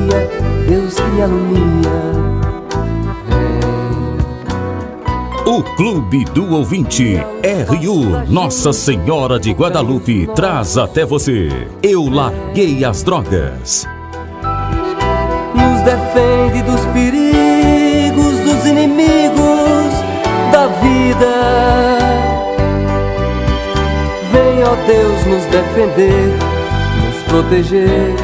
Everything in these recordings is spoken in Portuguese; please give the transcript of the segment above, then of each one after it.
guia, Deus que me alumia. O Clube do Ouvinte, RU Nossa Senhora de Guadalupe, traz até você Eu Larguei as Drogas. Nos defende dos perigos, dos inimigos da vida. Vem, ó Deus, nos defender, nos proteger.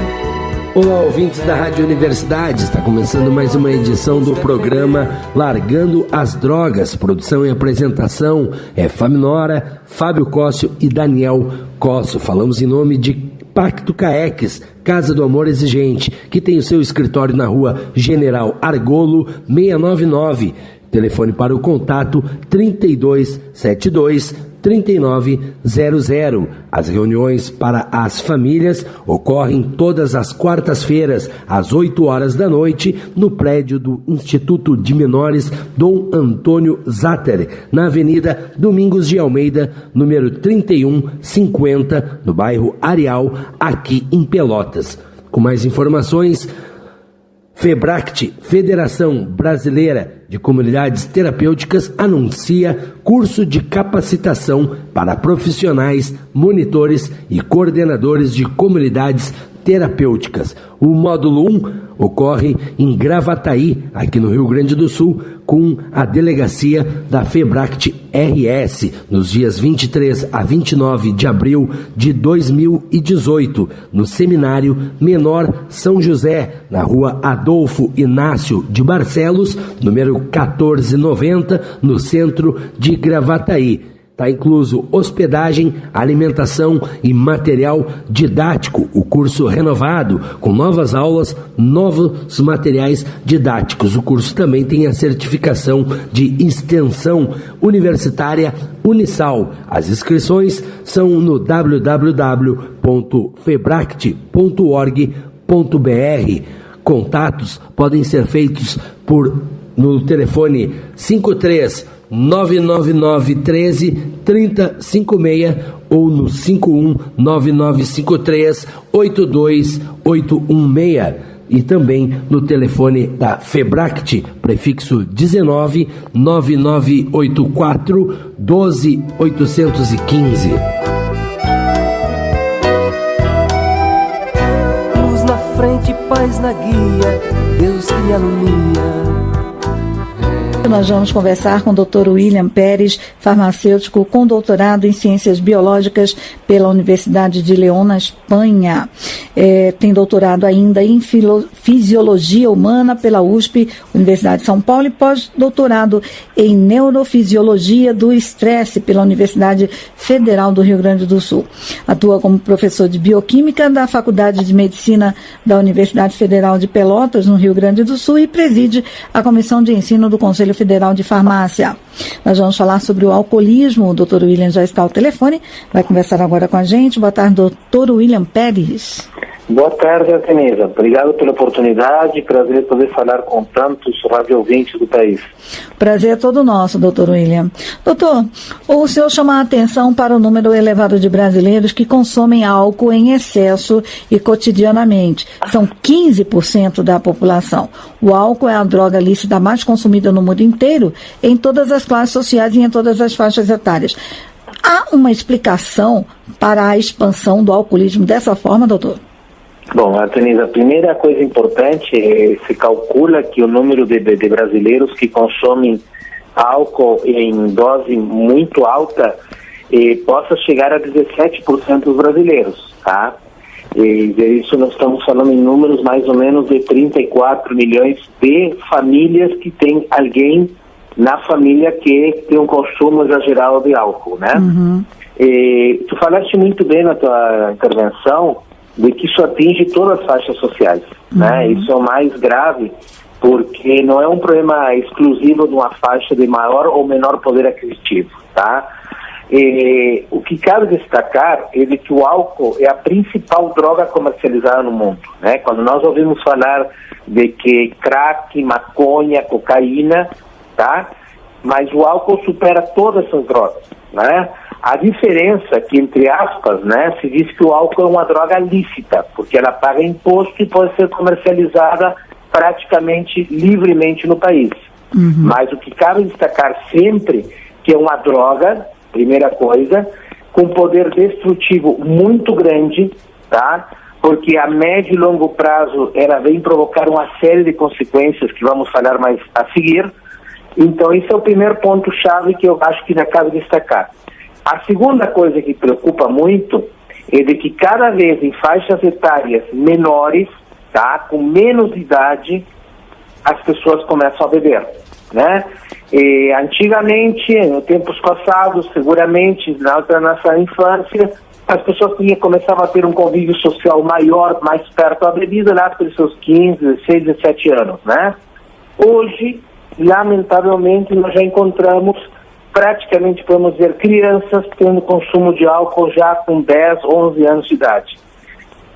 Olá, ouvintes da Rádio Universidade, está começando mais uma edição do programa Largando as Drogas. Produção e apresentação é Faminora, Fábio Cóssio e Daniel Cóssio. Falamos em nome de Pacto CAEX, Casa do Amor Exigente, que tem o seu escritório na rua General Argolo 699. Telefone para o contato 3272-3900. As reuniões para as famílias ocorrem todas as quartas-feiras, às 8 horas da noite, no prédio do Instituto de Menores Dom Antônio Zatter, na Avenida Domingos de Almeida, número 3150, no bairro Areal, aqui em Pelotas. Com mais informações, FEBRACT, Federação Brasileira de Comunidades Terapêuticas, anuncia curso de capacitação para profissionais, monitores e coordenadores de comunidades terapêuticas. O módulo 1 ocorre em Gravataí, aqui no Rio Grande do Sul, com a delegacia da FEBRACT RS, nos dias 23 a 29 de abril de 2018, no Seminário Menor São José, na rua Adolfo Inácio de Barcelos, número 1490, no centro de Gravataí. Está incluso hospedagem, alimentação e material didático. O curso renovado, com novas aulas, novos materiais didáticos. O curso também tem a certificação de extensão universitária Unisal. As inscrições são no www.febract.org.br. Contatos podem ser feitos no telefone 53-99913-3056 ou no 51-9953-82816 e também no telefone da FEBRACT, prefixo 19-9984-12815. Luz na frente, paz na guia, Deus que me alumia. Nós vamos conversar com o Dr. William Pérez, farmacêutico com doutorado em Ciências Biológicas pela Universidade de León, na Espanha. Tem doutorado ainda em Fisiologia Humana pela USP, Universidade de São Paulo, e pós-doutorado em Neurofisiologia do Estresse pela Universidade Federal do Rio Grande do Sul. Atua como professor de Bioquímica da Faculdade de Medicina da Universidade Federal de Pelotas, no Rio Grande do Sul, e preside a Comissão de Ensino do Conselho Federal de Farmácia. Nós vamos falar sobre o alcoolismo. O Dr. William já está ao telefone, vai conversar agora com a gente. Boa tarde, Dr. William Pérez. Boa tarde, Artemisa. Obrigado pela oportunidade. Prazer poder falar com tantos radio-ouvintes do país. Prazer é todo nosso, Dr. William. Doutor, o senhor chama a atenção para o número elevado de brasileiros que consomem álcool em excesso e cotidianamente. São 15% da população. O álcool é a droga lícita mais consumida no mundo inteiro, em todas as classes sociais e em todas as faixas etárias. Há uma explicação para a expansão do alcoolismo dessa forma, doutor? Bom, Artemisa, a primeira coisa importante é se calcula que o número de brasileiros que consomem álcool em dose muito alta possa chegar a 17% dos brasileiros, tá? E isso nós estamos falando em números mais ou menos de 34 milhões de famílias que tem alguém na família que tem um consumo exagerado de álcool, né? Uhum. Tu falaste muito bem na tua intervenção de que isso atinge todas as faixas sociais, né? Isso é o mais grave, porque não é um problema exclusivo de uma faixa de maior ou menor poder aquisitivo, tá? O que cabe destacar é de que o álcool é a principal droga comercializada no mundo, né? Quando nós ouvimos falar de que crack, maconha, cocaína, tá? Mas o álcool supera todas essas drogas, né? A diferença que, entre aspas, né, se diz que o álcool é uma droga lícita, porque ela paga imposto e pode ser comercializada praticamente livremente no país. Mas o que cabe destacar sempre que é uma droga, primeira coisa, com poder destrutivo muito grande, tá? Porque a médio e longo prazo ela vem provocar uma série de consequências que vamos falar mais a seguir. Então esse é o primeiro ponto-chave que eu acho que já cabe destacar. A segunda coisa que preocupa muito é de que cada vez em faixas etárias menores, tá, com menos idade, as pessoas começam a beber, né? E, antigamente, em tempos passados, seguramente, na nossa infância, as pessoas começavam a ter um convívio social maior, mais perto da bebida, lá pelos seus 15, 16, 17 anos, né? Hoje, lamentavelmente, nós já encontramos praticamente, podemos dizer, crianças tendo consumo de álcool já com 10, 11 anos de idade.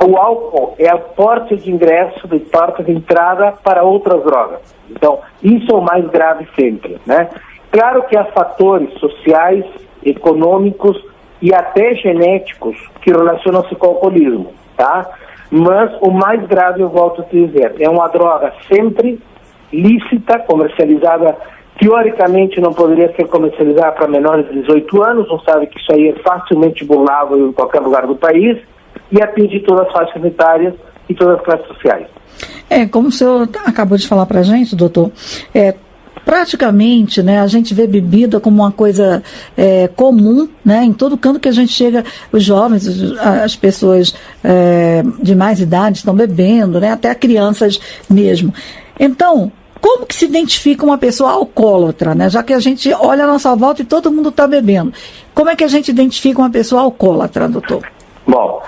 O álcool é a porta de ingresso, de porta de entrada para outras drogas. Então, isso é o mais grave sempre, né? Claro que há fatores sociais, econômicos e até genéticos que relacionam-se com o alcoolismo, tá? Mas o mais grave, eu volto a te dizer, é uma droga sempre lícita, comercializada. Teoricamente não poderia ser comercializada para menores de 18 anos, não sabe que isso aí é facilmente burlável em qualquer lugar do país, e atinge todas as faixas etárias e todas as classes sociais. Como o senhor acabou de falar para a gente, doutor, praticamente, né, a gente vê bebida como uma coisa comum, né, em todo canto que a gente chega, os jovens, as pessoas de mais idade estão bebendo, né, até crianças mesmo. Então, como que se identifica uma pessoa alcoólatra, né? Já que a gente olha a nossa volta e todo mundo está bebendo. Como é que a gente identifica uma pessoa alcoólatra, doutor? Bom,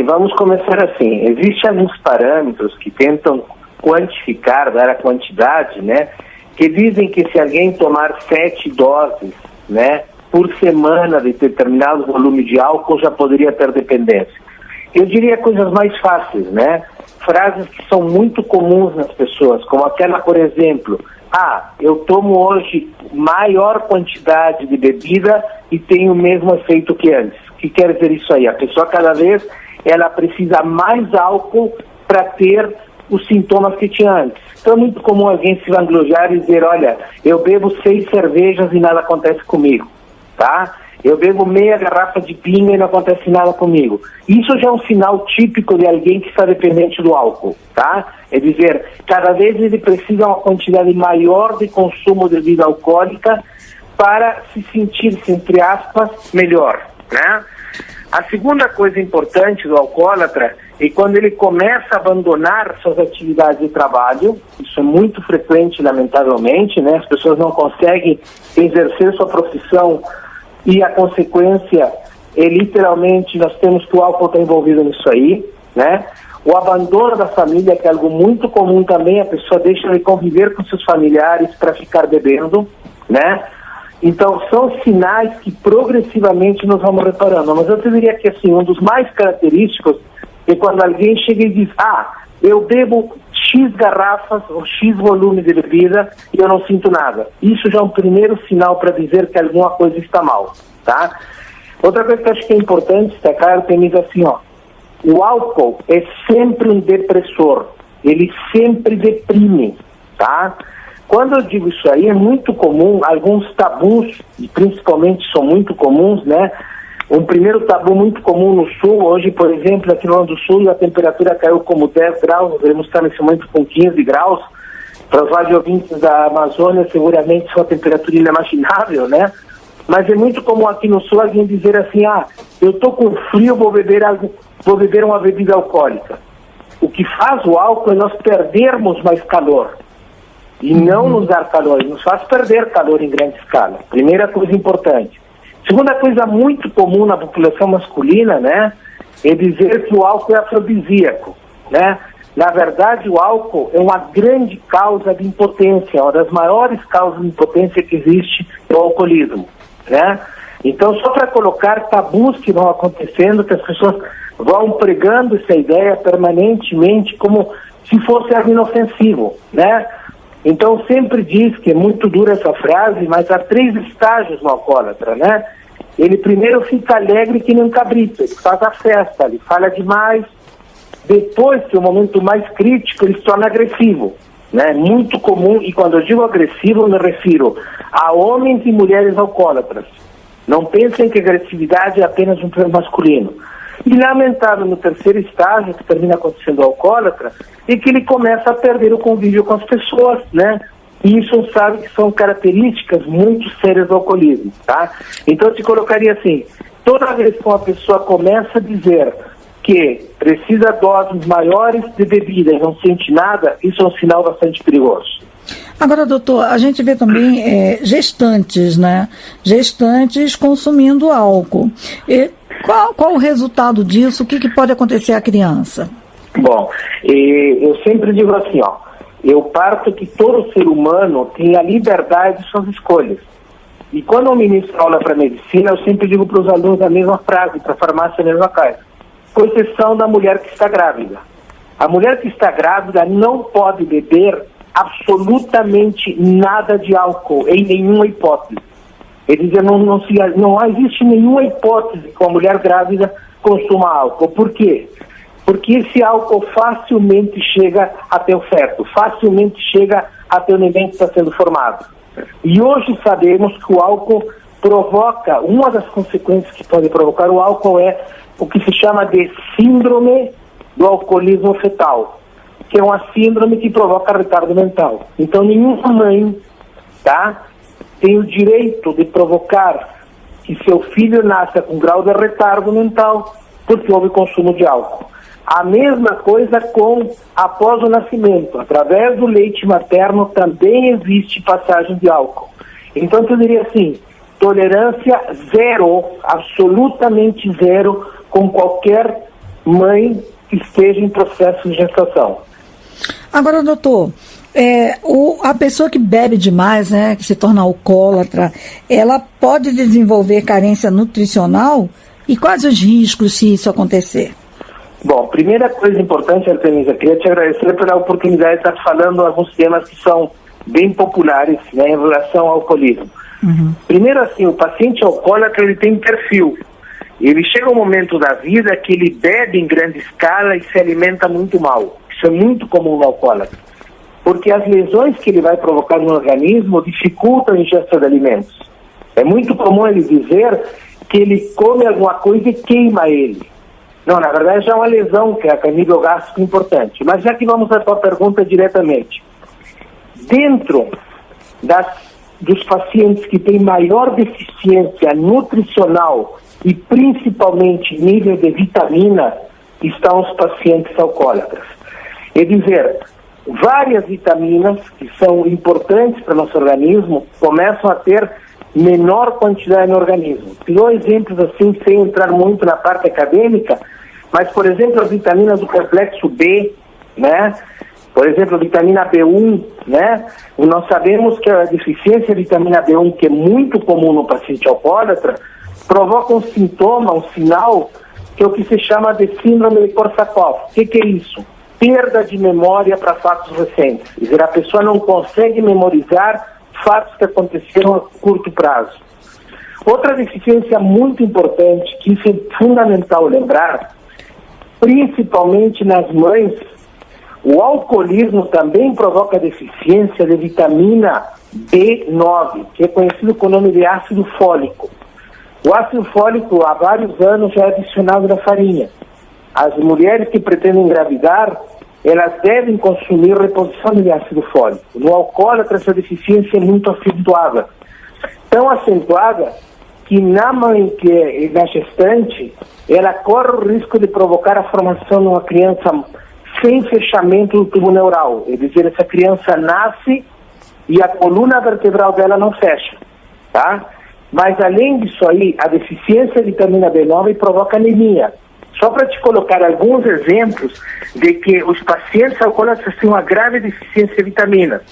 vamos começar assim. Existem alguns parâmetros que tentam quantificar, dar a quantidade, né? Que dizem que se alguém tomar 7 doses, né, por semana de determinado volume de álcool, já poderia ter dependência. Eu diria coisas mais fáceis, né? Frases que são muito comuns nas pessoas, como aquela, por exemplo, eu tomo hoje maior quantidade de bebida e tenho o mesmo efeito que antes. O que quer dizer isso aí? A pessoa cada vez ela precisa mais álcool para ter os sintomas que tinha antes. Então é muito comum alguém se vangloriar e dizer, olha, eu bebo 6 cervejas e nada acontece comigo, tá? Eu bebo meia garrafa de pinga e não acontece nada comigo. Isso já é um sinal típico de alguém que está dependente do álcool, tá? É dizer, cada vez ele precisa uma quantidade maior de consumo de bebida alcoólica para se sentir, entre aspas, melhor, né? A segunda coisa importante do alcoólatra é quando ele começa a abandonar suas atividades de trabalho. Isso é muito frequente, lamentavelmente, né? As pessoas não conseguem exercer sua profissão e a consequência é literalmente, nós temos que o álcool está envolvido nisso aí, né? O abandono da família, que é algo muito comum também, a pessoa deixa de conviver com seus familiares para ficar bebendo, né? Então, são sinais que progressivamente nós vamos reparando. Mas eu diria que, assim, um dos mais característicos é quando alguém chega e diz, eu bebo X garrafas ou X volume de bebida e eu não sinto nada. Isso já é um primeiro sinal para dizer que alguma coisa está mal, tá? Outra coisa que eu acho que é importante destacar, tem diz assim, o álcool é sempre um depressor, ele sempre deprime, tá? Quando eu digo isso aí, é muito comum, alguns tabus, e principalmente são muito comuns, né? Um primeiro tabu muito comum no Sul, hoje, por exemplo, aqui no Rio Grande do Sul, a temperatura caiu como 10 graus, nós devemos estar nesse momento com 15 graus. Para os vários ouvintes da Amazônia, seguramente isso é uma temperatura inimaginável, né? Mas é muito comum aqui no Sul alguém dizer assim, eu estou com frio, vou beber uma bebida alcoólica. O que faz o álcool é nós perdermos mais calor. E não nos dar calor, nos faz perder calor em grande escala. Primeira coisa importante. Segunda coisa muito comum na população masculina, né, é dizer que o álcool é afrodisíaco, né? Na verdade, o álcool é uma grande causa de impotência, uma das maiores causas de impotência que existe é o alcoolismo, né? Então, só para colocar tabus que vão acontecendo, que as pessoas vão pregando essa ideia permanentemente como se fosse algo inofensivo, né? Então, sempre diz que é muito dura essa frase, mas há 3 estágios no alcoólatra, né? ele primeiro fica alegre que nem um cabrito, ele faz a festa, ele fala demais. Depois, que é o momento mais crítico, ele se torna agressivo, né? Muito comum, e quando eu digo agressivo, eu me refiro a homens e mulheres alcoólatras. Não pensem que agressividade é apenas um termo masculino. E lamentável no terceiro estágio, que termina acontecendo alcoólatra, é que ele começa a perder o convívio com as pessoas, né? E isso sabe que são características muito sérias do alcoolismo, tá? Então eu te colocaria assim, toda vez que uma pessoa começa a dizer que precisa de doses maiores de bebida e não sente nada, isso é um sinal bastante perigoso. Agora, doutor, a gente vê também gestantes, né? Gestantes consumindo álcool. E qual o resultado disso? O que pode acontecer à criança? Bom, eu sempre digo assim, ó, eu parto que todo ser humano tem a liberdade de suas escolhas. E quando eu ministro aula para medicina, eu sempre digo para os alunos a mesma frase, para a farmácia a mesma coisa, com exceção da mulher que está grávida. A mulher que está grávida não pode beber absolutamente nada de álcool, em nenhuma hipótese. Ele diz, não existe nenhuma hipótese que uma mulher grávida consuma álcool. Por quê? Porque esse álcool facilmente chega até o feto, facilmente chega até o neném que está sendo formado. E hoje sabemos que o álcool provoca, uma das consequências que pode provocar o álcool é o que se chama de síndrome do alcoolismo fetal, que é uma síndrome que provoca retardo mental. Então nenhuma mãe, tá, tem o direito de provocar que seu filho nasça com grau de retardo mental porque houve consumo de álcool. A mesma coisa com após o nascimento. Através do leite materno também existe passagem de álcool. Então eu diria assim, tolerância zero, absolutamente zero, com qualquer mãe que esteja em processo de gestação. Agora, doutor, a pessoa que bebe demais, né, que se torna alcoólatra, ela pode desenvolver carência nutricional? E quais os riscos se isso acontecer? Bom, primeira coisa importante, Artemisa, queria te agradecer pela oportunidade de estar falando alguns temas que são bem populares, né, em relação ao alcoolismo. Uhum. Primeiro, assim, o paciente alcoólatra, ele tem perfil. Ele chega um momento da vida que ele bebe em grande escala e se alimenta muito mal. Isso é muito comum no alcoólatra. Porque as lesões que ele vai provocar no organismo dificultam a ingesta de alimentos. É muito comum ele dizer que ele come alguma coisa e queima ele. Não, na verdade já é uma lesão que é a nível gástrico importante. Mas já que vamos à tua pergunta diretamente. Dentro dos pacientes que têm maior deficiência nutricional e principalmente nível de vitamina, estão os pacientes alcoólatras. É dizer, várias vitaminas que são importantes para o nosso organismo começam a ter menor quantidade no organismo. Dou exemplos assim, sem entrar muito na parte acadêmica, mas, por exemplo, as vitaminas do complexo B, né? Por exemplo, a vitamina B1, né? E nós sabemos que a deficiência de vitamina B1, que é muito comum no paciente alcoólatra, provoca um sintoma, um sinal, que é o que se chama de síndrome de Korsakoff. O que é isso? Perda de memória para fatos recentes. Quer dizer, a pessoa não consegue memorizar fatos que aconteceram a curto prazo. Outra deficiência muito importante, que isso é fundamental lembrar, principalmente nas mães, o alcoolismo também provoca deficiência de vitamina B9, que é conhecido com o nome de ácido fólico. O ácido fólico, há vários anos, já é adicionado na farinha. As mulheres que pretendem engravidar, elas devem consumir reposição de ácido fólico. No alcoólatra, essa deficiência é muito acentuada. Tão acentuada que na mãe que é na gestante, ela corre o risco de provocar a formação de uma criança sem fechamento do tubo neural. É dizer, essa criança nasce e a coluna vertebral dela não fecha, tá? Mas além disso aí, a deficiência de vitamina B9 provoca anemia. Só para te colocar alguns exemplos de que os pacientes alcoólatras têm uma grave deficiência de vitaminas.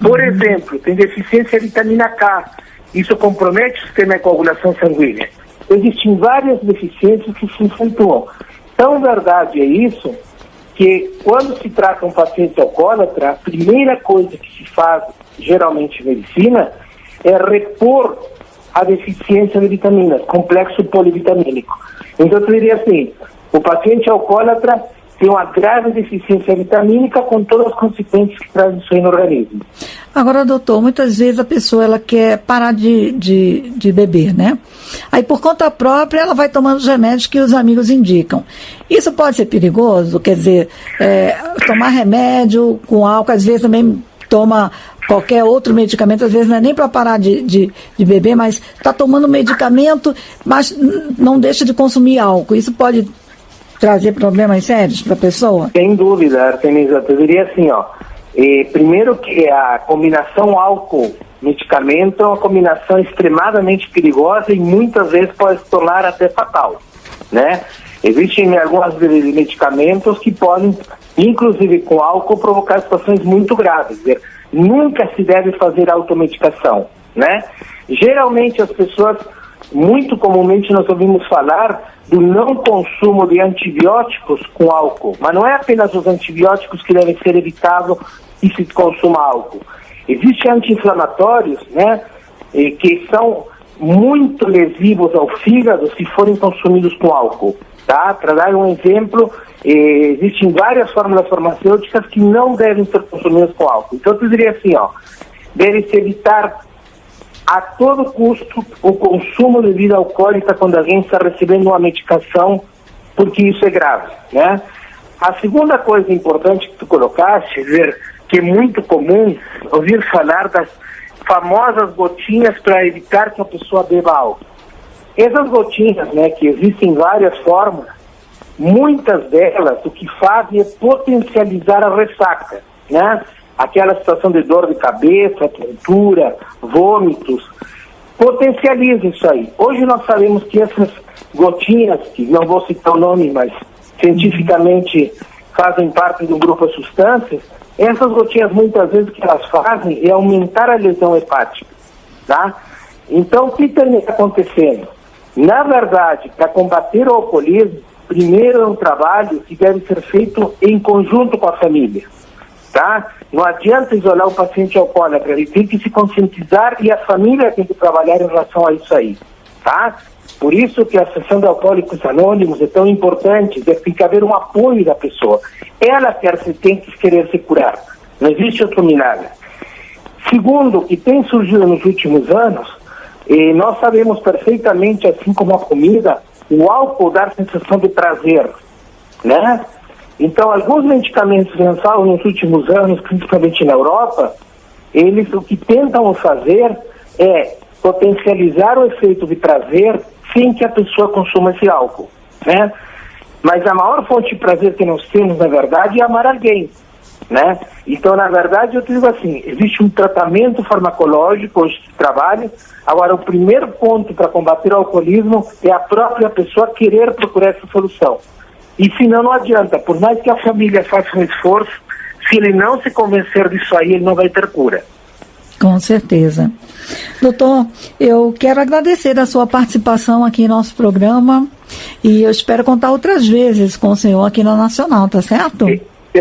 Por exemplo, tem deficiência de vitamina K. Isso compromete o sistema de coagulação sanguínea. Existem várias deficiências que se acentuam. Tão verdade é isso que quando se trata um paciente alcoólatra, a primeira coisa que se faz, geralmente em medicina, é repor a deficiência de vitaminas, complexo polivitamínico. Então, eu diria assim, o paciente alcoólatra tem uma grave deficiência vitamínica com todas as consequências que traz isso aí no organismo. Agora, doutor, muitas vezes a pessoa ela quer parar de beber, né? Aí, por conta própria, ela vai tomando os remédios que os amigos indicam. Isso pode ser perigoso? Quer dizer, tomar remédio com álcool, às vezes também toma qualquer outro medicamento, às vezes não é nem para parar de beber, mas está tomando medicamento, mas não deixa de consumir álcool. Isso pode trazer problemas sérios para a pessoa? Sem dúvida, Artemisa. Eu diria assim, primeiro que a combinação álcool-medicamento é uma combinação extremadamente perigosa e muitas vezes pode se tornar até fatal, né? Existem alguns medicamentos que podem, inclusive com álcool, provocar situações muito graves. Quer dizer, nunca se deve fazer automedicação, né? Geralmente as pessoas, muito comumente nós ouvimos falar do não consumo de antibióticos com álcool, mas não é apenas os antibióticos que devem ser evitados que se consuma álcool. Existem anti-inflamatórios, né, que são muito lesivos ao fígado se forem consumidos com álcool, tá? Para dar um exemplo, existem várias fórmulas farmacêuticas que não devem ser consumidas com álcool. Então eu diria assim, deve-se evitar a todo custo o consumo de bebida alcoólica quando alguém está recebendo uma medicação, porque isso é grave, né? A segunda coisa importante que tu colocaste, que é muito comum ouvir falar das famosas gotinhas para evitar que a pessoa beba álcool. Essas gotinhas, né, que existem várias formas, muitas delas o que fazem é potencializar a ressaca, né? Aquela situação de dor de cabeça, tontura, vômitos, potencializa isso aí. Hoje nós sabemos que essas gotinhas, que não vou citar o nome, mas cientificamente fazem parte do grupo de substâncias, essas gotinhas muitas vezes o que elas fazem é aumentar a lesão hepática, tá? Então o que está acontecendo? Na verdade, para combater o alcoolismo, primeiro é um trabalho que deve ser feito em conjunto com a família. Tá? Não adianta isolar o paciente alcoólatra, ele tem que se conscientizar e a família tem que trabalhar em relação a isso aí, tá? Por isso que a Associação de Alcoólicos Anônimos é tão importante, tem que haver um apoio da pessoa. Ela tem que querer se curar, não existe outro milagre. Segundo, que tem surgido nos últimos anos, nós sabemos perfeitamente, assim como a comida, o álcool dá a sensação de prazer, né? Então, alguns medicamentos lançados nos últimos anos, principalmente na Europa, eles o que tentam fazer é potencializar o efeito de prazer sem que a pessoa consuma esse álcool, né? Mas a maior fonte de prazer que nós temos, na verdade, é amar alguém, né? Então, na verdade, eu digo assim, existe um tratamento farmacológico hoje que trabalha. Agora, o primeiro ponto para combater o alcoolismo é a própria pessoa querer procurar essa solução. E senão não adianta, por mais que a família faça um esforço, se ele não se convencer disso aí, ele não vai ter cura. Com certeza. Doutor, eu quero agradecer a sua participação aqui em nosso programa e eu espero contar outras vezes com o senhor aqui na Nacional, tá certo?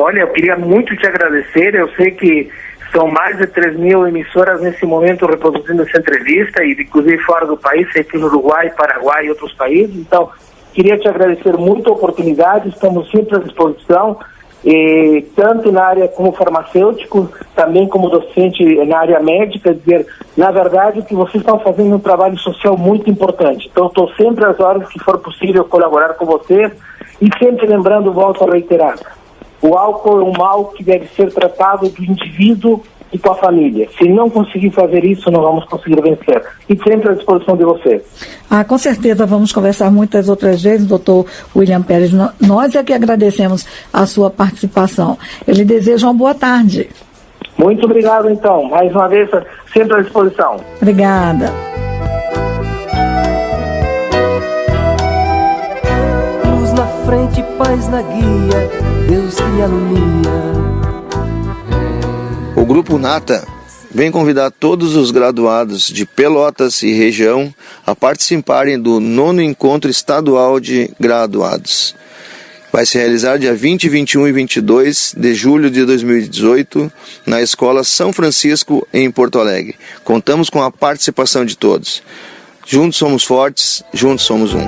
Olha, eu queria muito te agradecer, eu sei que são mais de 3.000 emissoras nesse momento reproduzindo essa entrevista, e inclusive fora do país, aqui no Uruguai, Paraguai e outros países, então queria te agradecer muito a oportunidade, estamos sempre à disposição, tanto na área como farmacêutico, também como docente na área médica, dizer, na verdade, que vocês estão fazendo um trabalho social muito importante. Então, estou sempre às horas que for possível colaborar com vocês, e sempre lembrando, volto a reiterar, o álcool é um mal que deve ser tratado do indivíduo e com a família. Se não conseguir fazer isso, não vamos conseguir vencer. E sempre à disposição de vocês. Com certeza vamos conversar muitas outras vezes, doutor William Pérez. Nós é que agradecemos a sua participação. Eu lhe desejo uma boa tarde. Muito obrigado, então. Mais uma vez, sempre à disposição. Obrigada. Luz na frente, paz na guia, Deus que me alumia. O Grupo Nata vem convidar todos os graduados de Pelotas e região a participarem do 9º Encontro Estadual de Graduados. Vai se realizar dia 20, 21 e 22 de julho de 2018 na Escola São Francisco, em Porto Alegre. Contamos com a participação de todos. Juntos somos fortes, juntos somos um.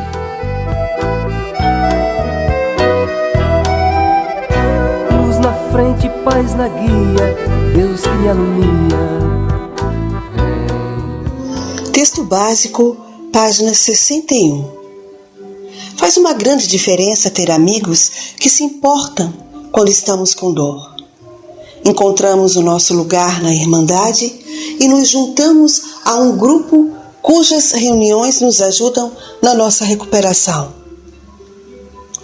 Luz na frente, paz na guia, Deus que me alumia. Texto básico, página 61. Faz uma grande diferença ter amigos que se importam quando estamos com dor. Encontramos o nosso lugar na Irmandade e nos juntamos a um grupo cujas reuniões nos ajudam na nossa recuperação.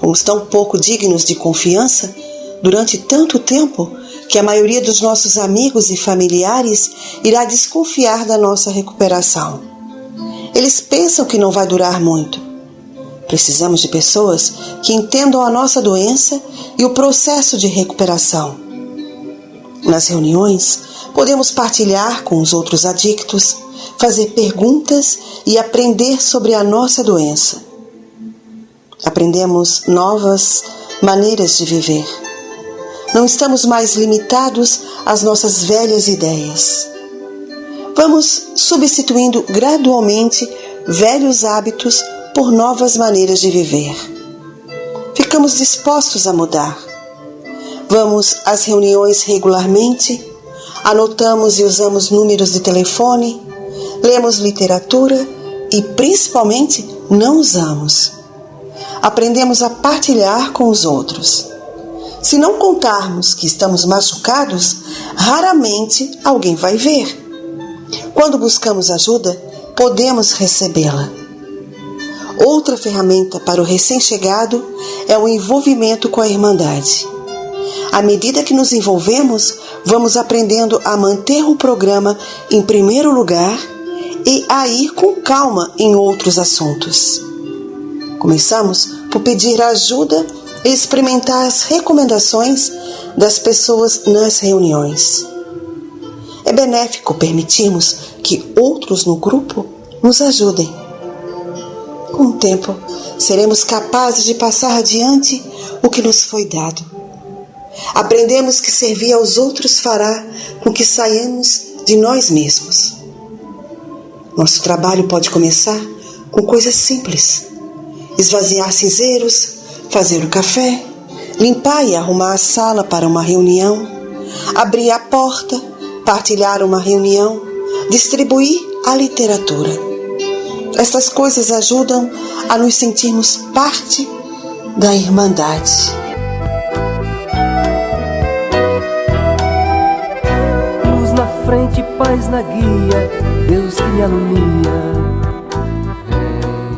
Fomos tão pouco dignos de confiança durante tanto tempo que a maioria dos nossos amigos e familiares irá desconfiar da nossa recuperação. Eles pensam que não vai durar muito. Precisamos de pessoas que entendam a nossa doença e o processo de recuperação. Nas reuniões, podemos partilhar com os outros adictos, fazer perguntas e aprender sobre a nossa doença. Aprendemos novas maneiras de viver. Não estamos mais limitados às nossas velhas ideias. Vamos substituindo gradualmente velhos hábitos por novas maneiras de viver. Ficamos dispostos a mudar. Vamos às reuniões regularmente, anotamos e usamos números de telefone, lemos literatura e, principalmente, não usamos. Aprendemos a partilhar com os outros. Se não contarmos que estamos machucados, raramente alguém vai ver. Quando buscamos ajuda, podemos recebê-la. Outra ferramenta para o recém-chegado é o envolvimento com a Irmandade. À medida que nos envolvemos, vamos aprendendo a manter o programa em primeiro lugar e a ir com calma em outros assuntos. Começamos por pedir ajuda e experimentar as recomendações das pessoas nas reuniões. É benéfico permitirmos que outros no grupo nos ajudem. Com o tempo, seremos capazes de passar adiante o que nos foi dado. Aprendemos que servir aos outros fará com que saiamos de nós mesmos. Nosso trabalho pode começar com coisas simples. Esvaziar cinzeiros, fazer o café, limpar e arrumar a sala para uma reunião, abrir a porta, partilhar uma reunião, distribuir a literatura. Estas coisas ajudam a nos sentirmos parte da Irmandade. Luz na frente, paz na guia, Deus que me alumia.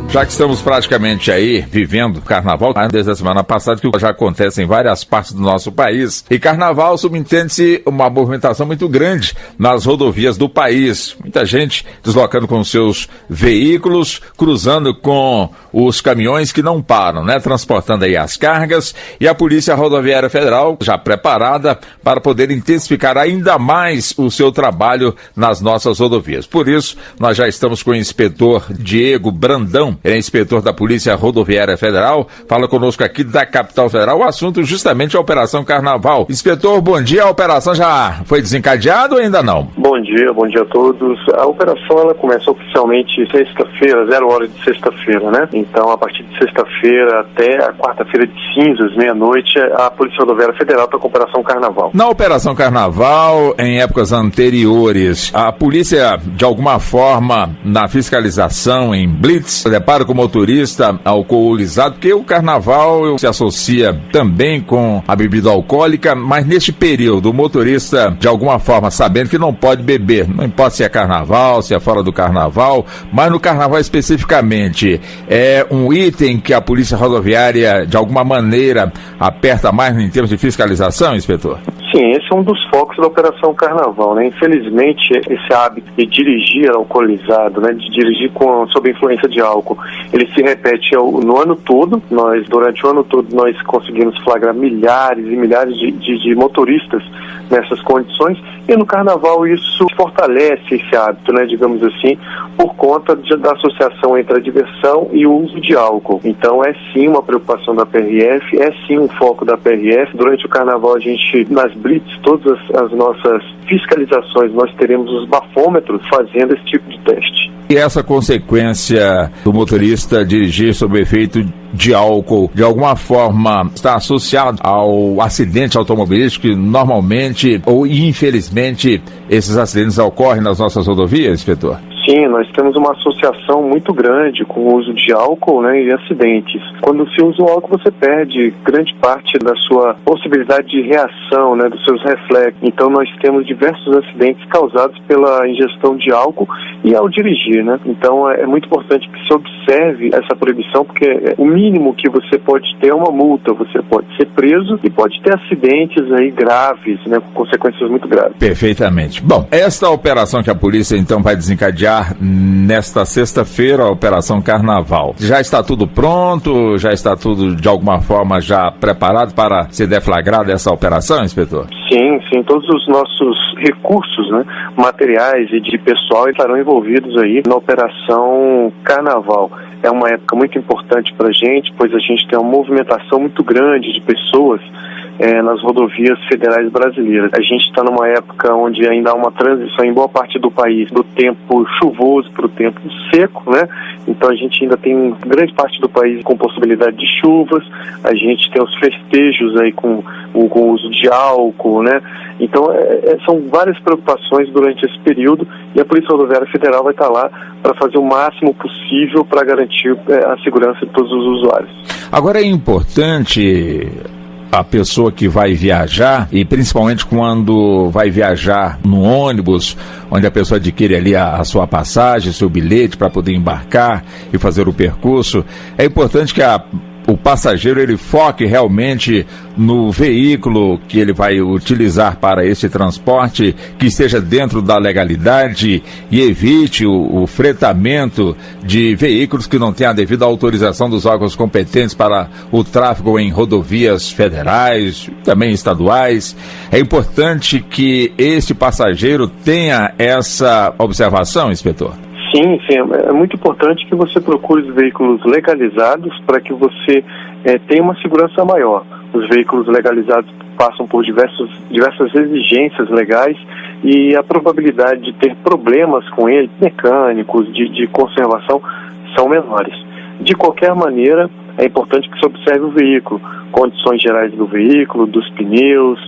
Já que estamos praticamente aí vivendo Carnaval, desde a semana passada, que já acontece em várias partes do nosso país, e Carnaval subentende-se uma movimentação muito grande nas rodovias do país. Muita gente deslocando com seus veículos, cruzando com os caminhões que não param, né? Transportando aí as cargas, e a Polícia Rodoviária Federal já preparada para poder intensificar ainda mais o seu trabalho nas nossas rodovias. Por isso, nós já estamos com o inspetor Diego Brandão, ele é inspetor da Polícia Rodoviária Federal, fala conosco aqui da capital federal, o assunto justamente é a Operação Carnaval. Inspetor, bom dia, a operação já foi desencadeada ou ainda não? Bom dia a todos. A operação ela começa oficialmente sexta-feira, 0 hora de sexta-feira, né? Então, a partir de sexta-feira até a quarta-feira de cinzas, meia-noite, a Polícia Rodoviária Federal está com a Operação Carnaval. Na Operação Carnaval, em épocas anteriores, a polícia, de alguma forma, na fiscalização, em blitz, depara com o motorista alcoolizado, porque o Carnaval se associa também com a bebida alcoólica, mas neste período, o motorista, de alguma forma, sabendo que não pode beber, não importa se é Carnaval, se é fora do Carnaval, mas no Carnaval especificamente, é um item que a Polícia Rodoviária, de alguma maneira, aperta mais em termos de fiscalização, inspetor? Sim, esse é um dos focos da Operação Carnaval, né? Infelizmente, esse hábito de dirigir alcoolizado, né? De dirigir sob influência de álcool, ele se repete no ano todo. Durante o ano todo, nós conseguimos flagrar milhares e milhares de motoristas nessas condições, e no Carnaval isso fortalece esse hábito, né? Digamos assim, por conta da associação entre a diversão e o uso de álcool. Então é sim uma preocupação da PRF, é sim um foco da PRF. Durante o Carnaval, a gente, nas blitz, todas as nossas fiscalizações, nós teremos os bafômetros fazendo esse tipo de teste. E essa consequência do motorista dirigir sob efeito de álcool, de alguma forma, está associado ao acidente automobilístico que normalmente ou infelizmente esses acidentes ocorrem nas nossas rodovias, inspetor? Sim, nós temos uma associação muito grande com o uso de álcool, né, e acidentes. Quando se usa o álcool, você perde grande parte da sua possibilidade de reação, né, dos seus reflexos. Então nós temos diversos acidentes causados pela ingestão de álcool e ao dirigir, né? Então é muito importante que se observe essa proibição, porque o mínimo que você pode ter é uma multa, você pode ser preso e pode ter acidentes aí graves, né, com consequências muito graves. Perfeitamente. Bom, esta operação que a polícia então vai desencadear nesta sexta-feira, a Operação Carnaval. Já está tudo pronto? Já está tudo, de alguma forma, já preparado para ser deflagrada essa operação, inspetor? Sim, todos os nossos recursos, né, materiais e de pessoal estarão envolvidos aí na Operação Carnaval. É uma época muito importante para a gente, pois a gente tem uma movimentação muito grande de pessoas nas rodovias federais brasileiras. A gente está numa época onde ainda há uma transição em boa parte do país do tempo chuvoso para o tempo seco, né? Então a gente ainda tem grande parte do país com possibilidade de chuvas, a gente tem os festejos aí com o uso de álcool, né? Então são várias preocupações durante esse período e a Polícia Rodoviária Federal vai estar lá para fazer o máximo possível para garantir a segurança de todos os usuários. Agora é importante a pessoa que vai viajar, e principalmente quando vai viajar no ônibus, onde a pessoa adquire ali a sua passagem, seu bilhete para poder embarcar e fazer o percurso, é importante que o passageiro ele foque realmente no veículo que ele vai utilizar para este transporte, que esteja dentro da legalidade e evite o fretamento de veículos que não tenham a devida autorização dos órgãos competentes para o tráfego em rodovias federais, também estaduais. É importante que este passageiro tenha essa observação, inspetor? Sim, é muito importante que você procure os veículos legalizados para que você tenha uma segurança maior. Os veículos legalizados passam por diversas exigências legais e a probabilidade de ter problemas com eles, mecânicos, de conservação, são menores. De qualquer maneira, é importante que se observe o veículo, condições gerais do veículo, dos pneus,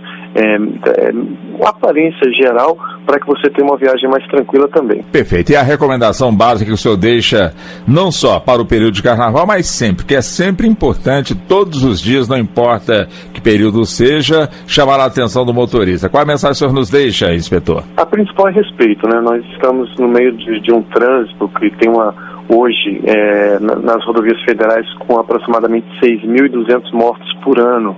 a aparência geral, para que você tenha uma viagem mais tranquila também. Perfeito. E a recomendação básica que o senhor deixa, não só para o período de carnaval, mas sempre, que é sempre importante, todos os dias, não importa que período seja, chamar a atenção do motorista. Qual a mensagem que o senhor nos deixa, inspetor? A principal é respeito, né? Nós estamos no meio de um trânsito que tem hoje, nas rodovias federais, com aproximadamente 6.200 mortos por ano.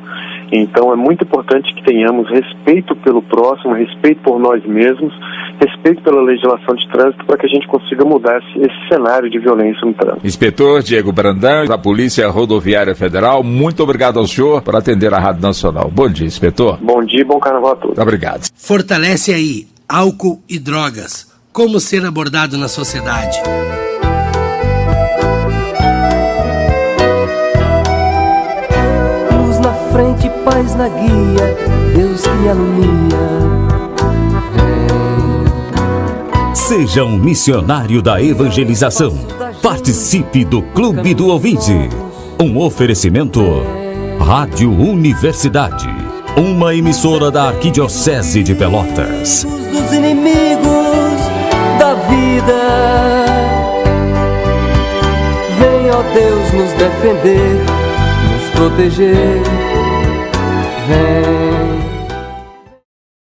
Então é muito importante que tenhamos respeito pelo próximo, respeito por nós mesmos, respeito pela legislação de trânsito, para que a gente consiga mudar esse cenário de violência no trânsito. Inspetor Diego Brandão, da Polícia Rodoviária Federal, muito obrigado ao senhor por atender a Rádio Nacional. Bom dia, inspetor. Bom dia e bom carnaval a todos. Obrigado. Fortalece aí, álcool e drogas. Como ser abordado na sociedade? Frente, paz na guia, Deus que me alumia. Seja um missionário da evangelização. Participe do Clube do Ouvinte. Um oferecimento Rádio Universidade, uma emissora da Arquidiocese de Pelotas. Dos inimigos da vida, vem, ó Deus, nos defender, nos proteger. Vem.